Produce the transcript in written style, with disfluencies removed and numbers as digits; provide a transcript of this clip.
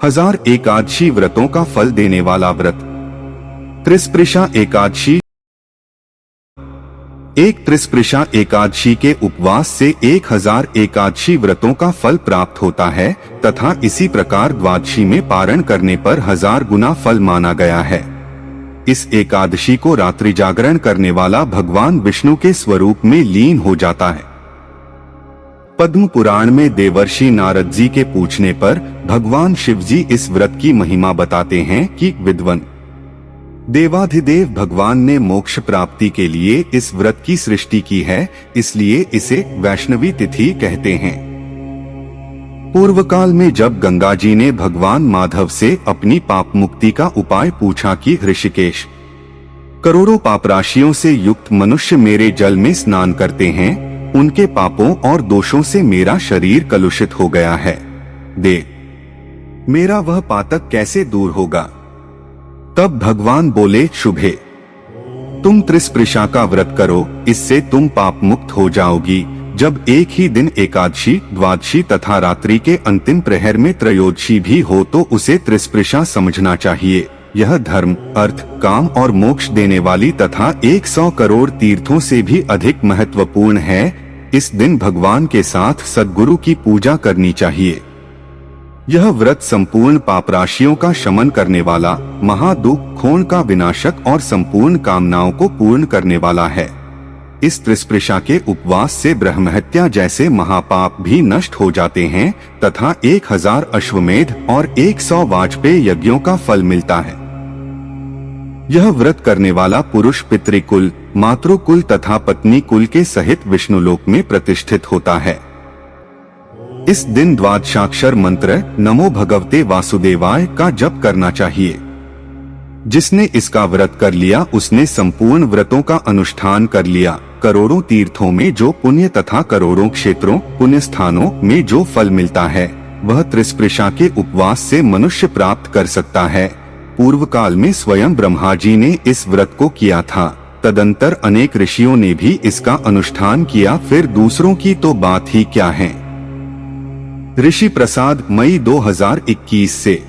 1000 एकादशी व्रतों का फल देने वाला व्रत। त्रिस्पृशा एकादशी। एक त्रिस्पृशा एकादशी के उपवास से 1000 एकादशी व्रतों का फल प्राप्त होता है तथा इसी प्रकार द्वादशी में पारण करने पर 1000 गुना फल माना गया है। इस एकादशी को रात्रि जागरण करने वाला भगवान विष्णु के स्वरूप में लीन हो जाता है। पद्म पुराण में देवर्षि नारद जी के पूछने पर भगवान शिव जी इस व्रत की महिमा बताते हैं कि विद्वन देवाधिदेव भगवान ने मोक्ष प्राप्ति के लिए इस व्रत की सृष्टि की है, इसलिए इसे वैष्णवी तिथि कहते हैं। पूर्व काल में जब गंगा जी ने भगवान माधव से अपनी पाप मुक्ति का उपाय पूछा कि ऋषिकेश, करोड़ों पाप राशियों से युक्त मनुष्य मेरे जल में स्नान करते हैं, उनके पापों और दोषों से मेरा शरीर कलुषित हो गया है, मेरा वह पातक कैसे दूर होगा? तब भगवान बोले, शुभे, तुम त्रिस्पृशा का व्रत करो, इससे तुम पाप मुक्त हो जाओगी। जब एक ही दिन एकादशी, द्वादशी तथा रात्रि के अंतिम प्रहर में त्रयोदशी भी हो तो उसे त्रिस्पृशा समझना चाहिए। यह धर्म, अर्थ, काम और मोक्ष देने वाली तथा 100 करोड़ तीर्थों से भी अधिक महत्वपूर्ण है। इस दिन भगवान के साथ सद्गुरु की पूजा करनी चाहिए। यह व्रत संपूर्ण पाप राशियों का शमन करने वाला, महादुख, खून का विनाशक और संपूर्ण कामनाओं को पूर्ण करने वाला है। इस त्रिस्पृशा के उपवास से ब्रह्महत्या जैसे महापाप भी नष्ट हो जाते हैं तथा 1000 अश्वमेध और 100 वाजपेय यज्ञों का फल मिलता है। यह व्रत करने वाला पुरुष पितृकुल, मातृकुल तथा पत्नी कुल के सहित विष्णुलोक में प्रतिष्ठित होता है। इस दिन द्वादशाक्षर मंत्र नमो भगवते वासुदेवाय का जप करना चाहिए। जिसने इसका व्रत कर लिया उसने संपूर्ण व्रतों का अनुष्ठान कर लिया। करोड़ों तीर्थों में जो पुण्य तथा करोड़ों क्षेत्रों, पुण्य स्थानों में जो फल मिलता है वह त्रिस्पृशा के उपवास से मनुष्य प्राप्त कर सकता है। पूर्व काल में स्वयं ब्रह्मा जी ने इस व्रत को किया था। तदंतर अनेक ऋषियों ने भी इसका अनुष्ठान किया, फिर दूसरों की तो बात ही क्या है। ऋषि प्रसाद, मई 2021 से।